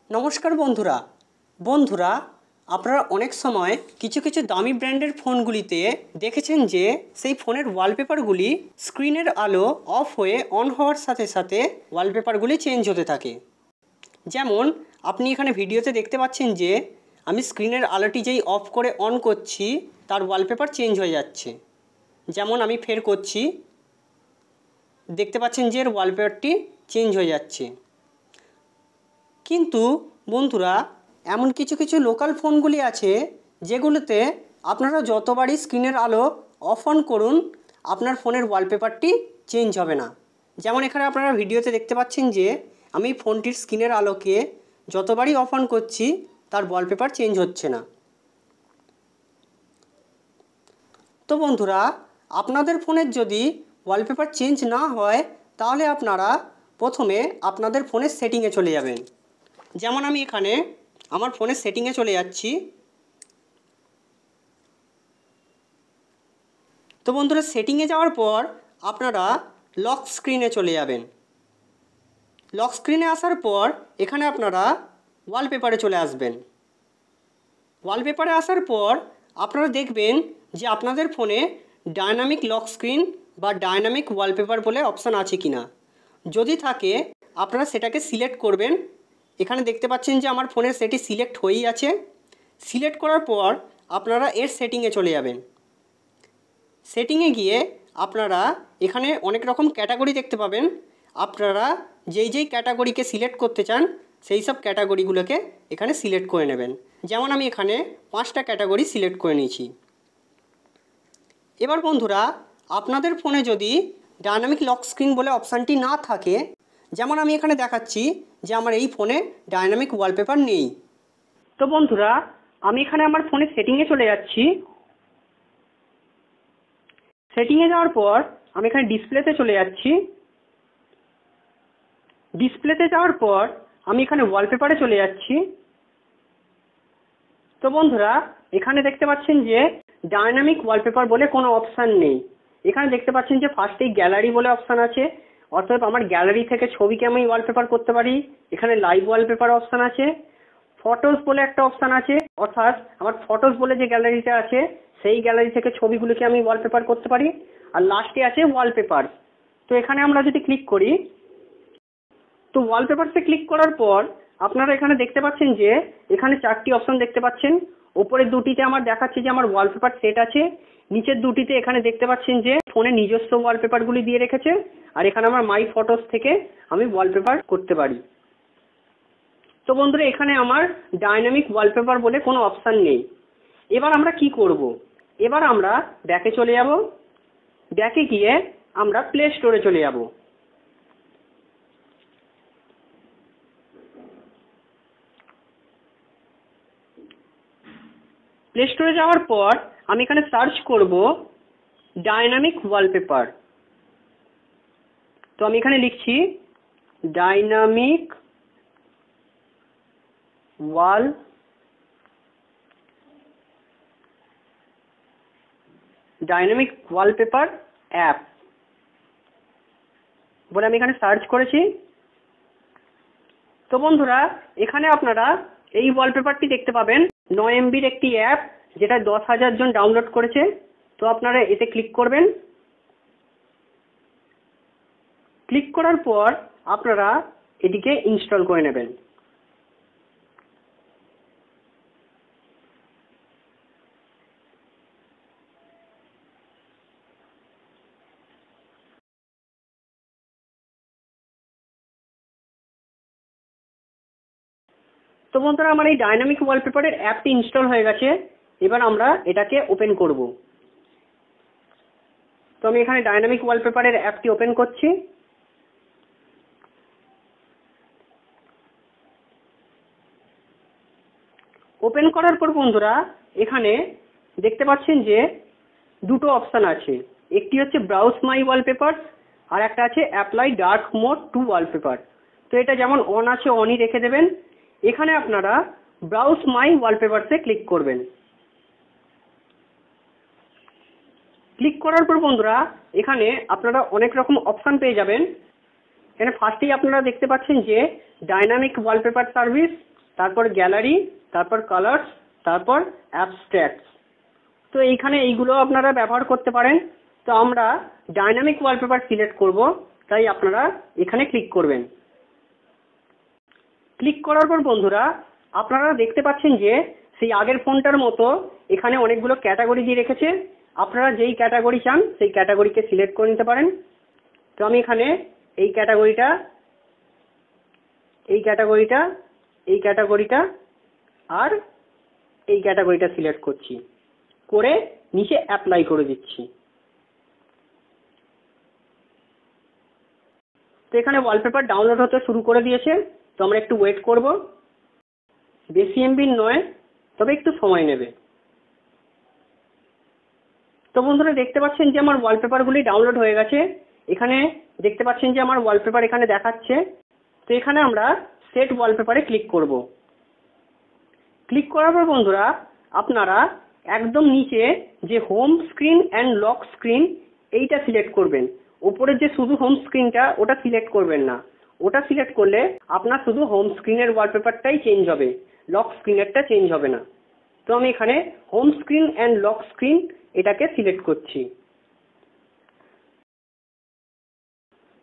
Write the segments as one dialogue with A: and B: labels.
A: নমস্কার বন্ধুরা বন্ধুরা আপনারা অনেক সময় কিছু কিছু দামি ব্র্যান্ডের ফোনগুলিতে দেখেছেন যে সেই ফোনের ওয়ালপেপারগুলি স্ক্রিনের আলো অফ হয়ে অন হওয়ার সাথে সাথে ওয়ালপেপারগুলি চেঞ্জ হতে থাকে। যেমন আপনি এখানে ভিডিওতে দেখতে পাচ্ছেন যে আমি স্ক্রিনের আলোটি যেই অফ করে অন করছি তার ওয়ালপেপার চেঞ্জ হয়ে যাচ্ছে। যেমন আমি ফের করছি, দেখতে পাচ্ছেন যে এর ওয়ালপেপারটি চেঞ্জ হয়ে যাচ্ছে। কিন্তু বন্ধুরা এমন কিছু কিছু লোকাল ফোনগুলি আছে যেগুলোতে আপনারা যতবারই স্ক্রিনের আলো অফ অন করুন আপনার ফোনের ওয়ালপেপারটি চেঞ্জ হবে না। যেমন এখানে আপনারা ভিডিওতে দেখতে পাচ্ছেন যে আমি ফোনটির স্ক্রিনের আলোকে যতবারই অফ অন করছি তার ওয়ালপেপার চেঞ্জ হচ্ছে না। তো বন্ধুরা আপনাদের ফোনের যদি ওয়ালপেপার চেঞ্জ না হয় তাহলে আপনারা প্রথমে আপনাদের ফোনের সেটিংয়ে চলে যাবেন। যেমন আমি এখানে আমার ফোনের সেটিংয়ে চলে যাচ্ছি। তো বন্ধুরা সেটিংয়ে যাওয়ার পর আপনারা লক স্ক্রিনে চলে যাবেন। লক স্ক্রিনে আসার পর এখানে আপনারা ওয়ালপেপারে চলে আসবেন। ওয়ালপেপারে আসার পর আপনারা দেখবেন যে আপনাদের ফোনে ডায়নামিক লক স্ক্রিন বা ডায়নামিক ওয়ালপেপার বলে অপশান আছে কিনা। যদি থাকে আপনারা সেটাকে সিলেক্ট করবেন। এখানে দেখতে পাচ্ছেন যে আমার ফোনে সেটি সিলেক্ট হয়েই আছে। সিলেক্ট করার পর আপনারা এর সেটিংয়ে চলে যাবেন। সেটিংয়ে গিয়ে আপনারা এখানে অনেক রকম ক্যাটাগরি দেখতে পাবেন। আপনারা যেই যেই ক্যাটাগরিকে সিলেক্ট করতে চান সেই সব ক্যাটাগরিগুলোকে এখানে সিলেক্ট করে নেবেন। যেমন আমি এখানে 5টা ক্যাটাগরি সিলেক্ট করে নিয়েছি। এবার বন্ধুরা আপনাদের ফোনে যদি ডায়নামিক লক স্ক্রিন বলে অপশানটি না থাকে, যেমন আমি এখানে দেখাচ্ছি যে আমার এই ফোনে ডায়নামিক ওয়ালপেপার নেই। তো বন্ধুরা আমি এখানে আমার ফোনের সেটিংয়ে চলে যাচ্ছি। সেটিংয়ে যাওয়ার পর আমি এখানে ডিসপ্লেতে চলে যাচ্ছি। ডিসপ্লেতে যাওয়ার পর আমি এখানে ওয়ালপেপারে চলে যাচ্ছি। তো বন্ধুরা এখানে দেখতে পাচ্ছেন যে ডায়নামিক ওয়ালপেপার বলে কোনো অপশান নেই। এখানে দেখতে পাচ্ছেন যে ফার্স্টেই গ্যালারি বলে অপশান আছে, অর্থাৎ আমার গ্যালারি থেকে ছবিকে আমি ওয়ালপেপার করতে পারি। এখানে লাইভ ওয়ালপেপার অপশান আছে। ফটোস বলে একটা অপশান আছে, অর্থাৎ আমার ফটোস বলে যে গ্যালারিটা আছে সেই গ্যালারি থেকে ছবিগুলোকে আমি ওয়ালপেপার করতে পারি। আর লাস্টে আছে ওয়ালপেপার। তো এখানে আমরা যদি ক্লিক করি, তো ওয়ালপেপারসে ক্লিক করার পর আপনারা এখানে দেখতে পাচ্ছেন যে এখানে 4টি অপশন দেখতে পাচ্ছেন। ওপরের দুটিতে আমার দেখাচ্ছে যে আমার ওয়ালপেপার সেট আছে। নিচের দুটিতে এখানে দেখতে পাচ্ছেন যে ফোনে নিজস্ব ওয়ালপেপারগুলি দিয়ে রেখেছে। আর এখানে আমার মাই ফটোস থেকে আমি ওয়ালপেপার করতে পারি। তো বন্ধুরা এখানে আমার ডায়নামিক ওয়ালপেপার বলে কোনো অপশান নেই। এবার আমরা কি করব? এবার আমরা ব্যাকে চলে যাব। ব্যাকে গিয়ে আমরা প্লে স্টোরে চলে যাব। প্লে স্টোরে যাওয়ার পর আমি এখানে সার্চ করব ডায়নামিক ওয়ালপেপার। তো আমি এখানে লিখছি ডায়নামিক ওয়ালপেপার অ্যাপ বলে আমি এখানে সার্চ করেছি। তো বন্ধুরা এখানে আপনারা এই ওয়ালপেপারটি দেখতে পাবেন। 9 MBর একটি অ্যাপ যেটা 10,000 জন ডাউনলোড করেছে। তো আপনারা এতে ক্লিক করবেন। ক্লিক করার পর আপনারা এটিকে ইনস্টল করে নেবেন। তো বন্ধুরা আমার এই ডায়নামিক ওয়ালপেপারের অ্যাপটি ইনস্টল হয়ে গেছে। এবার আমরা এটাকে ওপেন করব। তো আমি এখানে ডায়নামিক ওয়ালপেপারের অ্যাপটি ওপেন করছি। ওপেন করার পর বন্ধুরা এখানে দেখতে পাচ্ছেন যে দুটো অপশান আছে। একটি হচ্ছে ব্রাউজ মাই ওয়ালপেপার আর একটা আছে apply dark mode to wallpaper. তো এটা যেমন অন আছে অনই রেখে দেবেন। এখানে আপনারা ব্রাউজ মাই ওয়ালপেপারসে ক্লিক করবেন। ক্লিক করার পর বন্ধুরা এখানে আপনারা অনেক রকম অপশান পেয়ে যাবেন। এখানে ফার্স্টেই আপনারা দেখতে পাচ্ছেন যে ডায়নামিক ওয়ালপেপার সার্ভিস। তারপর গ্যালারি, তারপর কালার্স, তারপর অ্যাবস্ট্রাক্টস। তো এইখানে এইগুলো আপনারা ব্যবহার করতে পারেন। তো আমরা ডাইনামিক ওয়ালপেপার সিলেক্ট করব, তাই আপনারা এখানে ক্লিক করবেন। ক্লিক করার পর বন্ধুরা আপনারা দেখতে পাচ্ছেন যে সেই আগের ফোনটার মতো এখানে অনেকগুলো ক্যাটাগরি দিয়ে রেখেছে। আপনারা যেই ক্যাটাগরি চান সেই ক্যাটাগরিকে সিলেক্ট করে নিতে পারেন। তো আমি এখানে এই ক্যাটাগরিটা, এই ক্যাটাগরিটা, এই ক্যাটাগরিটা আর এই ক্যাটাগরিটা সিলেক্ট করছি, করে নিচে অ্যাপ্লাই করে দিচ্ছি। তো এখানে ওয়ালপেপার ডাউনলোড হতে শুরু করে দিয়েছে। তো আমরা একটু ওয়েট করব, বেশি এমবির নয়, তবে একটু সময় নেবে। তো বন্ধুরা দেখতে পাচ্ছেন যে আমার ওয়ালপেপারগুলি ডাউনলোড হয়ে গেছে। এখানে দেখতে পাচ্ছেন যে আমার ওয়ালপেপার এখানে দেখাচ্ছে। তো এখানে আমরা সেট ওয়ালপেপারে ক্লিক করব। ক্লিক করার পর বন্ধুরা আপনারা একদম নিচে যে home screen and lock screen এইটা সিলেক্ট করবেন। উপরের যে শুধু হোম স্ক্রিনটা ওটা সিলেক্ট করবেন না, ওটা সিলেক্ট করলে আপনার শুধু হোম স্ক্রিনের ওয়ালপেপারটাই চেঞ্জ হবে, লক স্ক্রিনেরটা চেঞ্জ হবে না। তো আমি এখানে home screen and lock screen এটাকে সিলেক্ট করছি।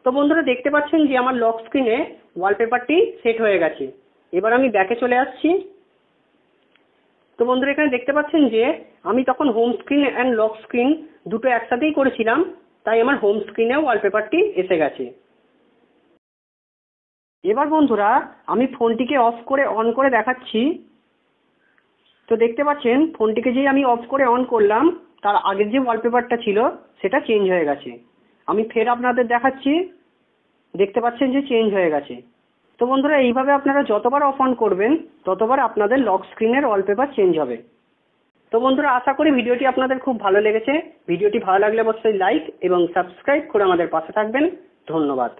A: তো বন্ধুরা দেখতে পাচ্ছেন যে আমার লক স্ক্রিনে ওয়ালপেপারটি সেট হয়ে গেছে। এবার আমি ব্যাকে চলে আসছি। তো বন্ধুরা এখানে দেখতে পাচ্ছেন যে আমি তখন home screen and lock screen দুটো একসাথেই করেছিলাম, তাই আমার হোম স্ক্রিনেও ওয়ালপেপারটি এসে গেছে। এবার বন্ধুরা আমি ফোনটিকে অফ করে অন করে দেখাচ্ছি। তো দেখতে পাচ্ছেন ফোনটিকে যেই আমি অফ করে অন করলাম তার আগের যে ওয়ালপেপারটা ছিল সেটা চেঞ্জ হয়ে গেছে। আমি ফের আপনাদের দেখাচ্ছি, দেখতে পাচ্ছেন যে চেঞ্জ হয়ে গেছে। তো বন্ধুরা এইভাবে আপনারা যতবার অফ অন করবেন ততবার আপনাদের লক স্ক্রিনের ওয়ালপেপার চেঞ্জ হবে। তো বন্ধুরা আশা করি ভিডিওটি আপনাদের খুব ভালো লেগেছে। ভিডিওটি ভালো লাগলে অবশ্যই লাইক এবং সাবস্ক্রাইব করে আমাদের পাশে থাকবেন। ধন্যবাদ।